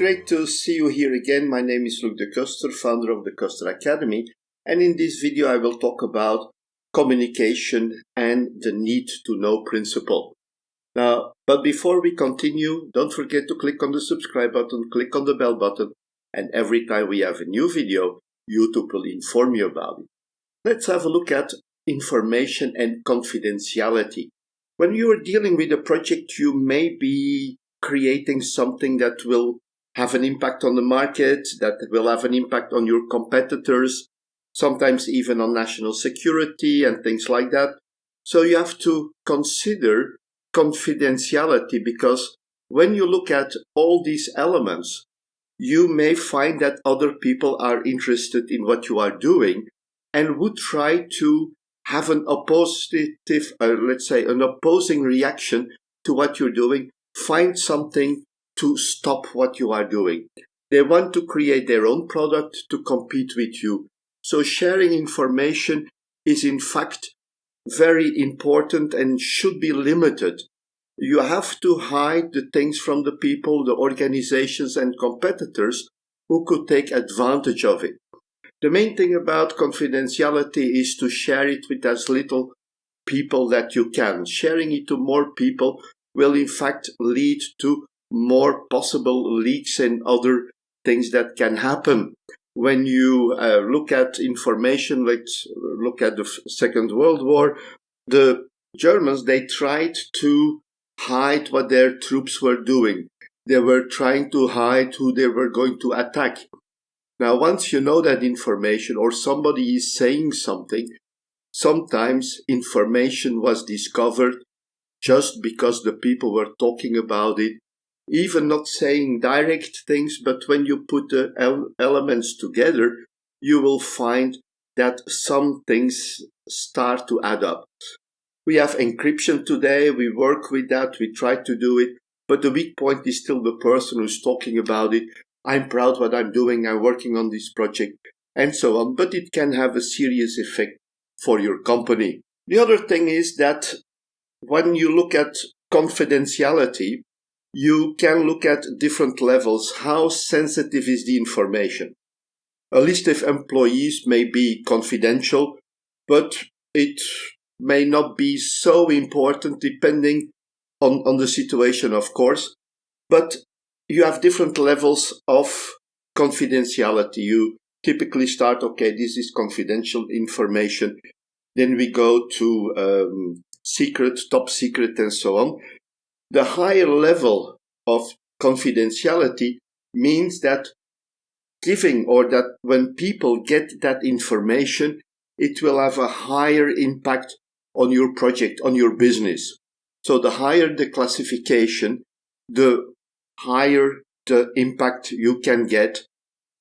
great to see you here again. My name is Luc de Kuster, founder of the Kuster Academy, and in this video I will talk about communication and the need to know principle. Now, but before we continue, don't forget to click on the subscribe button, click on the bell button, and every time we have a new video, YouTube will inform you about it. Let's have a look at information and confidentiality. When you are dealing with a project, you may be creating something that will have an impact on the market, that will have an impact on your competitors, sometimes even on national security and things like that. So you have to consider confidentiality, because when you look at all these elements, you may find that other people are interested in what you are doing and would try to have an opposing reaction to what you're doing, find something to stop what you are doing. They want to create their own product to compete with you. So sharing information is in fact very important and should be limited. You have to hide the things from the people, the organizations and competitors who could take advantage of it. The main thing about confidentiality is to share it with as little people that you can. Sharing it to more people will in fact lead to more possible leaks and other things that can happen. When you look at information, let's look at the Second World War, the Germans, they tried to hide what their troops were doing. They were trying to hide who they were going to attack. Now, once you know that information or somebody is saying something, sometimes information was discovered just because the people were talking about it, even not saying direct things, but when you put the elements together, you will find that some things start to add up. We have encryption today, we work with that, we try to do it, but the weak point is still the person who's talking about it. I'm proud what I'm doing, I'm working on this project, and so on, but it can have a serious effect for your company. The other thing is that when you look at confidentiality, you can look at different levels. How sensitive is the information? A list of employees may be confidential, but it may not be so important depending on the situation, of course. But you have different levels of confidentiality. You typically start, okay, this is confidential information. Then we go to secret, top secret, and so on. The higher level of confidentiality means that giving, or that when people get that information, it will have a higher impact on your project, on your business. So the higher the classification, the higher the impact you can get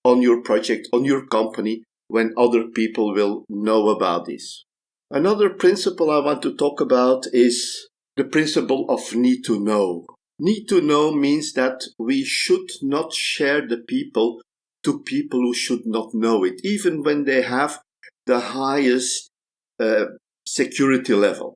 on your project, on your company, when other people will know about this. Another principle I want to talk about is the principle of need to know. Need to know means that we should not share the people to people who should not know it, even when they have the highest security level.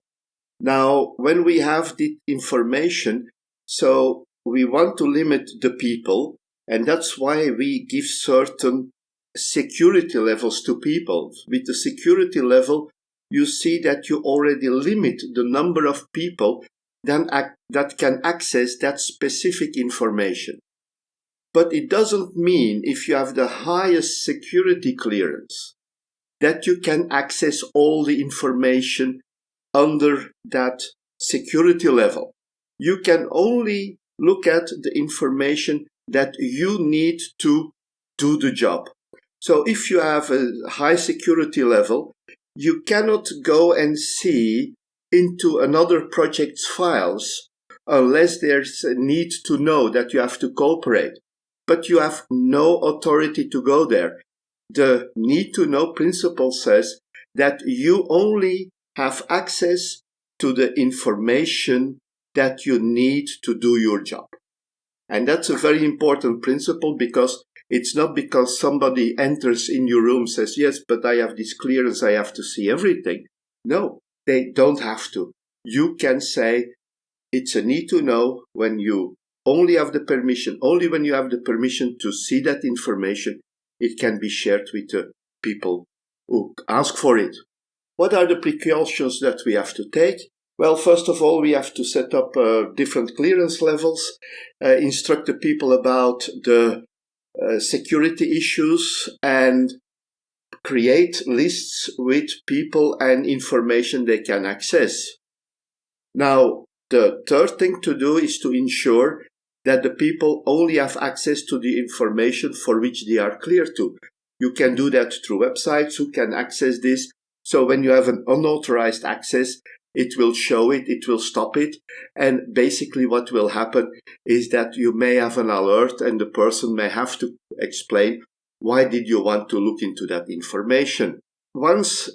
Now, when we have the information, so we want to limit the people, and that's why we give certain security levels to people. With the security level, you see that you already limit the number of people that can access that specific information. But it doesn't mean if you have the highest security clearance that you can access all the information under that security level. You can only look at the information that you need to do the job. So if you have a high security level, you cannot go and see into another project's files unless there's a need to know that you have to cooperate. But you have no authority to go there. The need to know principle says that you only have access to the information that you need to do your job. And that's a very important principle, because it's not because somebody enters in your room, says, yes, but I have this clearance, I have to see everything. No, they don't have to. You can say it's a need to know when you only have the permission, only when you have the permission to see that information, it can be shared with the people who ask for it. What are the precautions that we have to take? Well, first of all, we have to set up different clearance levels, instruct the people about the security issues, and create lists with people and information they can access. Now, the third thing to do is to ensure that the people only have access to the information for which they are clear to. You can do that through websites who can access this. So when you have an unauthorized access, it will show it, it will stop it. And basically what will happen is that you may have an alert and the person may have to explain why did you want to look into that information. Once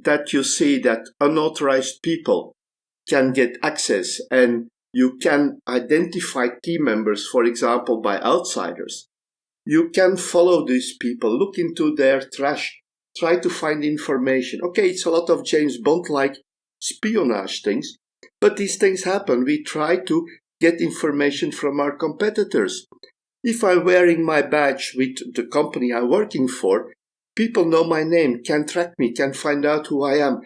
that you see that unauthorized people can get access and you can identify team members, for example, by outsiders, you can follow these people, look into their trash, try to find information. Okay, it's a lot of James Bond-like espionage things, but these things happen. We try to get information from our competitors. If I'm wearing my badge with the company I'm working for, people know my name, can track me, can find out who I am,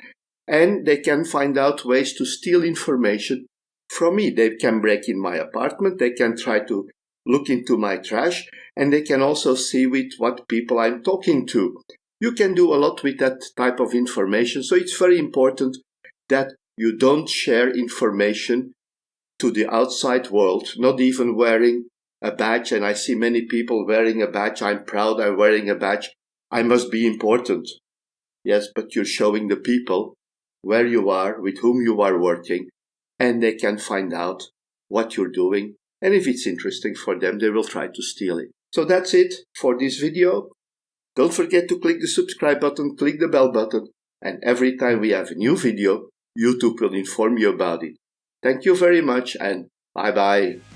and they can find out ways to steal information from me. They can break in my apartment, they can try to look into my trash, and they can also see with what people I'm talking to. You can do a lot with that type of information, so it's very important that you don't share information to the outside world, not even wearing a badge. And I see many people wearing a badge. I'm proud I'm wearing a badge. I must be important. Yes, but you're showing the people where you are, with whom you are working, and they can find out what you're doing. And if it's interesting for them, they will try to steal it. So that's it for this video. Don't forget to click the subscribe button, click the bell button, and every time we have a new video, YouTube will inform you about it. Thank you very much and bye-bye.